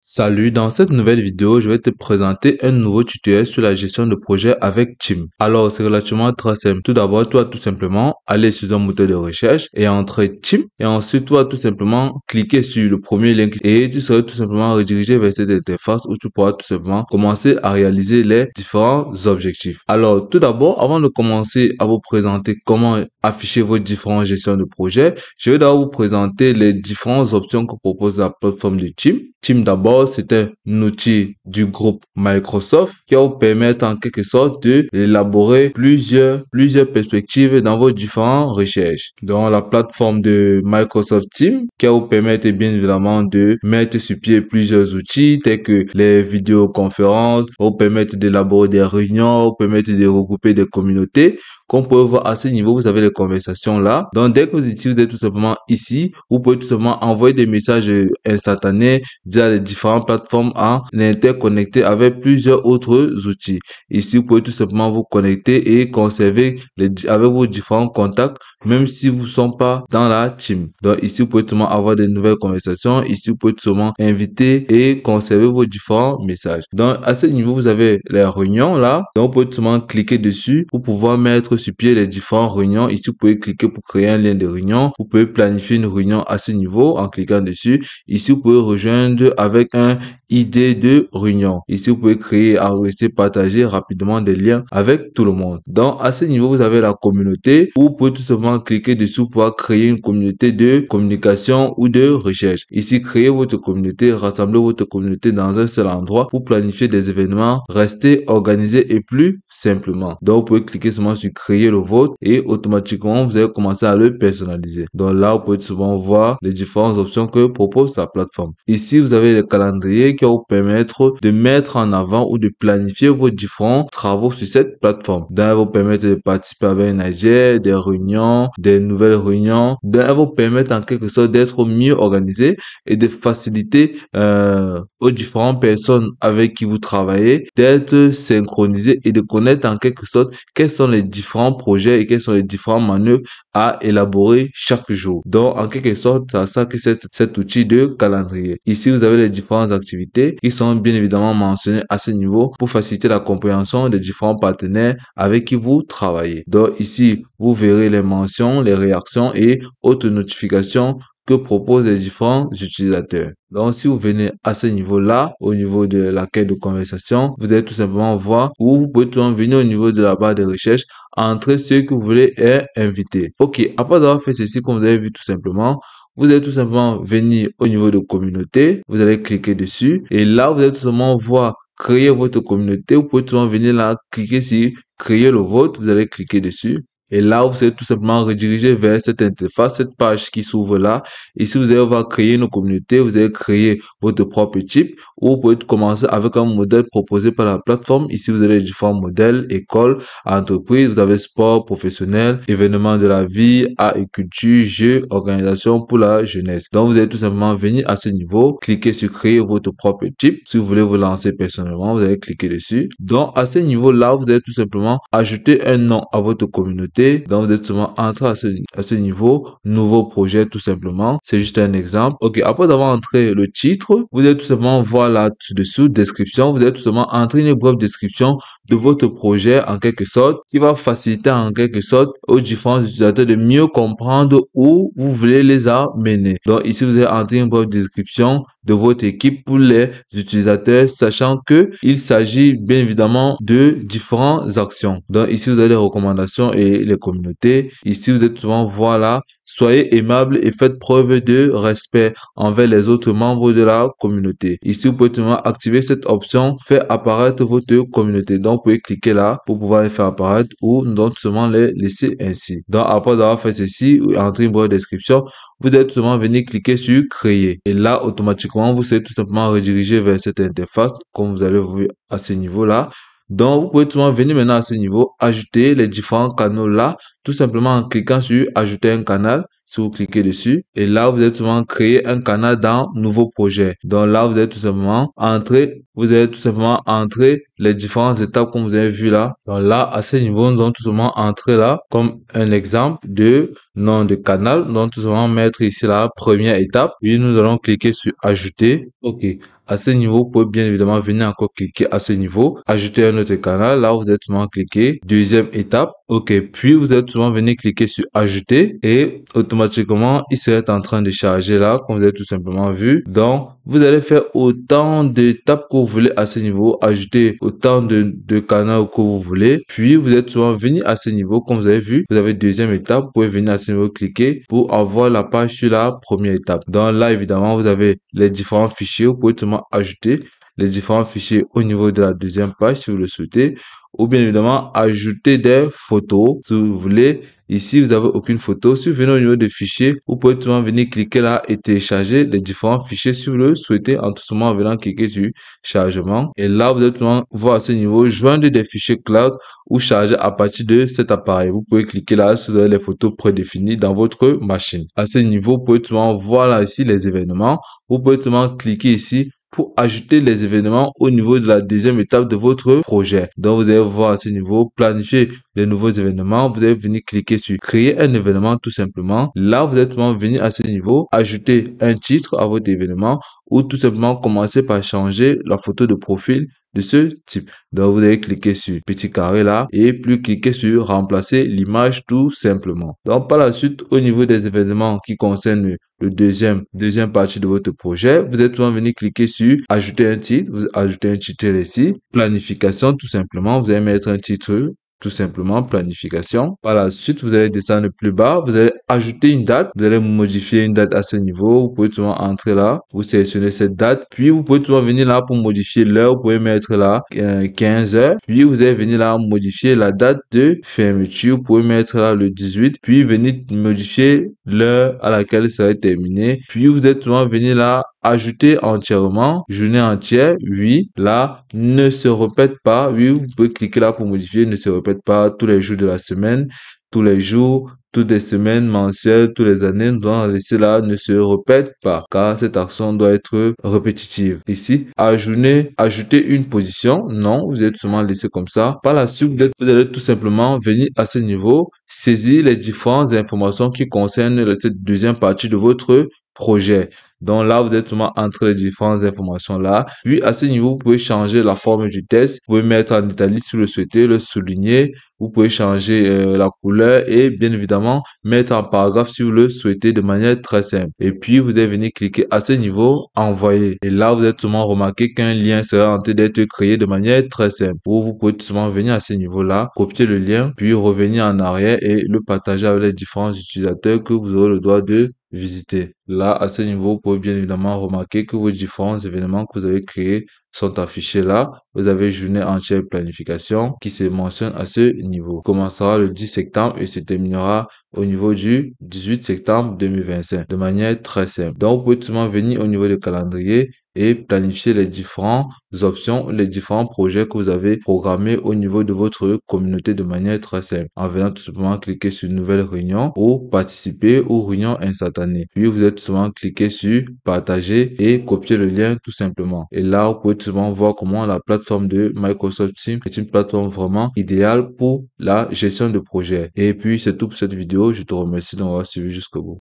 Salut, dans cette nouvelle vidéo, je vais te présenter un nouveau tutoriel sur la gestion de projet avec Team. Alors, c'est relativement très simple. Tout d'abord, tu vas tout simplement aller sur un moteur de recherche et entrer Team. Et ensuite, tu vas tout simplement cliquer sur le premier lien et tu seras tout simplement redirigé vers cette interface où tu pourras tout simplement commencer à réaliser les différents objectifs. Alors, tout d'abord, avant de commencer à vous présenter comment afficher vos différentes gestions de projet, je vais d'abord vous présenter les différentes options que propose la plateforme de Team. Team d'abord, c'est un outil du groupe Microsoft qui va vous permettre en quelque sorte de élaborer plusieurs perspectives dans vos différentes recherches. Donc, la plateforme de Microsoft Team qui va vous permettre bien évidemment de mettre sur pied plusieurs outils tels que les vidéoconférences, vous permettre d'élaborer des réunions, vous permettre de regrouper des communautés. Comme vous pouvez voir à ce niveau, vous avez les conversations là. Donc, dès que vous utilisez tout simplement ici, vous pouvez tout simplement envoyer des messages instantanés via les différentes plateformes en interconnecter avec plusieurs autres outils. Ici, vous pouvez tout simplement vous connecter et conserver avec vos différents contacts, même si vous ne sont pas dans la team. Donc, ici, vous pouvez tout simplement avoir de nouvelles conversations. Ici, vous pouvez tout simplement inviter et conserver vos différents messages. Donc, à ce niveau, vous avez les réunions là. Donc, vous pouvez tout simplement cliquer dessus pour pouvoir mettre sur pied les différentes réunions. Ici, vous pouvez cliquer pour créer un lien de réunion. Vous pouvez planifier une réunion à ce niveau en cliquant dessus. Ici, vous pouvez rejoindre avec un idée de réunion. Ici, vous pouvez créer, enregistrer, partager rapidement des liens avec tout le monde. Donc, à ce niveau, vous avez la communauté où vous pouvez tout simplement cliquer dessus pour créer une communauté de communication ou de recherche. Ici, créer votre communauté, rassembler votre communauté dans un seul endroit pour planifier des événements, rester organisé et plus simplement. Donc, vous pouvez cliquer seulement sur créer le vôtre et automatiquement, vous allez commencer à le personnaliser. Donc là, vous pouvez souvent voir les différentes options que propose la plateforme. Ici, vous avez le calendrier qui va vous permettre de mettre en avant ou de planifier vos différents travaux sur cette plateforme. Donc, elle va vous permettre de participer avec un agent, des réunions, des nouvelles réunions. Donc, elle va vous permettre en quelque sorte d'être mieux organisé et de faciliter aux différentes personnes avec qui vous travaillez d'être synchronisés et de connaître en quelque sorte quels sont les différents projets et quelles sont les différentes manœuvres à élaborer chaque jour. Donc, en quelque sorte, c'est ça que c'est cet outil de calendrier. Ici, vous avez les différentes activités qui sont bien évidemment mentionnées à ce niveau pour faciliter la compréhension des différents partenaires avec qui vous travaillez. Donc, ici, vous verrez les mentions, les réactions et autres notifications que proposent les différents utilisateurs. Donc, si vous venez à ce niveau-là, au niveau de l'accueil de conversation, vous allez tout simplement voir où vous pouvez tout simplement venir au niveau de la barre de recherche, entrer ceux que vous voulez inviter. Ok, après avoir fait ceci, comme vous avez vu tout simplement, vous allez tout simplement venir au niveau de communauté, vous allez cliquer dessus et là, vous allez tout simplement voir créer votre communauté. Vous pouvez tout simplement venir là, cliquer sur créer le vôtre, vous allez cliquer dessus. Et là, vous allez tout simplement rediriger vers cette interface, cette page qui s'ouvre là. Ici, vous allez voir créer une communauté, vous allez créer votre propre type ou vous pouvez commencer avec un modèle proposé par la plateforme. Ici, vous avez les différents modèles, école, entreprise, vous avez sport, professionnel, événements de la vie, art et culture, jeux, organisation pour la jeunesse. Donc, vous allez tout simplement venir à ce niveau, cliquer sur créer votre propre type. Si vous voulez vous lancer personnellement, vous allez cliquer dessus. Donc, à ce niveau-là, vous allez tout simplement ajouter un nom à votre communauté. Donc, vous êtes souvent entré à ce niveau, nouveau projet tout simplement. C'est juste un exemple. Ok, après d'avoir entré le titre, vous allez tout simplement voir là-dessous, description. Vous allez tout simplement entrer une brève description de votre projet en quelque sorte, qui va faciliter en quelque sorte aux différents utilisateurs de mieux comprendre où vous voulez les amener. Donc, ici, vous allez entrer une brève description de votre équipe pour les utilisateurs, sachant que il s'agit bien évidemment de différentes actions. Donc, ici, vous avez les recommandations et les communautés. Ici, vous êtes souvent, voilà, soyez aimable et faites preuve de respect envers les autres membres de la communauté. Ici, vous pouvez tout simplement activer cette option, faire apparaître votre communauté. Donc, vous pouvez cliquer là pour pouvoir les faire apparaître ou donc seulement les laisser ainsi. Donc, après avoir fait ceci, entrer une boîte de description, vous allez tout simplement venir cliquer sur créer. Et là, automatiquement, vous serez tout simplement redirigé vers cette interface, comme vous allez voir à ce niveau-là. Donc, vous pouvez tout simplement venir maintenant à ce niveau, ajouter les différents canaux là, tout simplement en cliquant sur ajouter un canal. Si vous cliquez dessus, et là, vous allez tout simplement créer un canal dans nouveau projet. Donc là, vous allez tout simplement entrer les différentes étapes comme vous avez vu là. Donc là, à ce niveau, nous allons tout simplement entrer là comme un exemple de nom de canal. Donc tout simplement mettre ici la première étape. Puis nous allons cliquer sur ajouter. Ok. À ce niveau, vous pouvez bien évidemment venir encore cliquer à ce niveau, ajouter un autre canal. Là, vous êtes souvent cliquer deuxième étape. OK, puis vous êtes souvent venir cliquer sur ajouter et automatiquement, il serait en train de charger là, comme vous avez tout simplement vu. Donc, vous allez faire autant d'étapes que vous voulez à ce niveau, ajouter autant de canaux que vous voulez. Puis, vous êtes souvent venu à ce niveau, comme vous avez vu, vous avez deuxième étape, vous pouvez venir à ce niveau cliquer pour avoir la page sur la première étape. Donc là, évidemment, vous avez les différents fichiers, vous pouvez seulement ajouter les différents fichiers au niveau de la deuxième page si vous le souhaitez, ou bien évidemment ajouter des photos si vous voulez. Ici, vous n'avez aucune photo. Si vous venez au niveau des fichiers, vous pouvez tout simplement venir cliquer là et télécharger les différents fichiers si vous le souhaitez en tout simplement venant cliquer sur chargement. Et là, vous allez tout simplement voir à ce niveau joindre des fichiers cloud ou charger à partir de cet appareil. Vous pouvez cliquer là si vous avez les photos prédéfinies dans votre machine. À ce niveau, vous pouvez tout simplement voir là ici les événements. Vous pouvez tout simplement cliquer ici pour ajouter les événements au niveau de la deuxième étape de votre projet. Donc, vous allez voir à ce niveau, planifier les nouveaux événements. Vous allez venir cliquer sur créer un événement tout simplement. Là, vous allez venir à ce niveau, ajouter un titre à votre événement ou tout simplement commencer par changer la photo de profil de ce type. Donc, vous allez cliquer sur petit carré là et puis cliquer sur remplacer l'image tout simplement. Donc, par la suite, au niveau des événements qui concernent le deuxième partie de votre projet, vous êtes souvent venir cliquer sur ajouter un titre, vous ajoutez un titre ici, planification tout simplement, vous allez mettre un titre tout simplement planification. Par la suite, vous allez descendre plus bas, vous allez ajouter une date, vous allez modifier une date à ce niveau, vous pouvez toujours entrer là, vous sélectionnez cette date, puis vous pouvez toujours venir là pour modifier l'heure, vous pouvez mettre là 15 heures, puis vous allez venir là modifier la date de fermeture, vous pouvez mettre là le 18, puis venir modifier l'heure à laquelle ça va être terminé, puis vous êtes souvent venir là ajouter entièrement, journée entière, oui, là, ne se répète pas, oui, vous pouvez cliquer là pour modifier, ne se répète pas tous les jours de la semaine, tous les jours, toutes les semaines, mensuelles, toutes les années, nous devons laisser là, ne se répète pas, car cette action doit être répétitive. Ici, ajouter une position, non, vous êtes seulement laissé comme ça. Par la suite, vous allez tout simplement venir à ce niveau, saisir les différentes informations qui concernent cette deuxième partie de votre projet. Donc là, vous êtes seulement entre les différentes informations là. Puis à ce niveau, vous pouvez changer la forme du texte. Vous pouvez mettre en italique si vous le souhaitez, le souligner. Vous pouvez changer la couleur et bien évidemment mettre en paragraphe si vous le souhaitez de manière très simple. Et puis vous allez venir cliquer à ce niveau, envoyer. Et là, vous êtes sûrement remarqué qu'un lien sera en train d'être créé de manière très simple. Ou vous pouvez tout simplement venir à ce niveau-là, copier le lien, puis revenir en arrière et le partager avec les différents utilisateurs que vous aurez le droit de visiter. Là, à ce niveau, vous pouvez bien évidemment remarquer que vos différents événements que vous avez créés sont affichés là. Vous avez journée entière de planification qui se mentionne à ce niveau. Commencera le 10 septembre et se terminera au niveau du 18 septembre 2025 de manière très simple. Donc, vous pouvez tout simplement venir au niveau du calendrier et planifier les différentes options, les différents projets que vous avez programmés au niveau de votre communauté de manière très simple. En venant tout simplement cliquer sur nouvelle réunion ou participer aux réunions instantanées. Puis vous êtes tout simplement cliquer sur partager et copier le lien tout simplement. Et là, vous pouvez tout simplement voir comment la plateforme de Microsoft Teams est une plateforme vraiment idéale pour la gestion de projet. Et puis c'est tout pour cette vidéo. Je te remercie d'avoir suivi jusqu'au bout.